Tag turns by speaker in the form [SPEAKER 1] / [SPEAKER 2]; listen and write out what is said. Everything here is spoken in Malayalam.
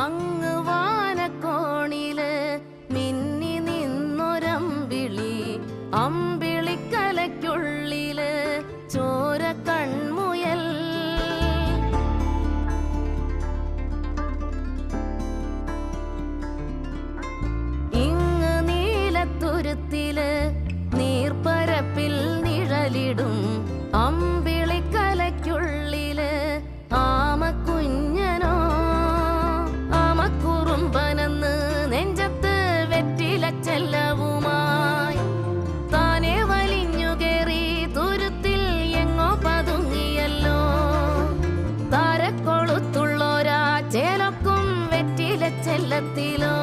[SPEAKER 1] അങ്ങ് വാനക്കോണില് മിന്നി നിന്നൊരമ്പിളി, അമ്പിളിക്കലയ്ക്കുള്ളില് ചോര കൺമുയൽ. ഇങ്ങ് നീലത്തുരുത്തില് നീർപ്പരപ്പിൽ നിഴലിടും അമ്പിളിക്കലയ്ക്കുള്ളില് ആമക്കുഞ്ഞനോ. ആമക്കുറുമ്പനെന്ന് നെഞ്ചത്ത് വെറ്റിലച്ചെല്ലവുമായി താനെ വലിഞ്ഞു കേറി തുരുത്തിൽ എങ്ങോ പതുങ്ങിയല്ലോ. താരക്കൊളുത്തുള്ളോരാ ചേലൊക്കും വെറ്റിലച്ചെല്ലത്തിലോ.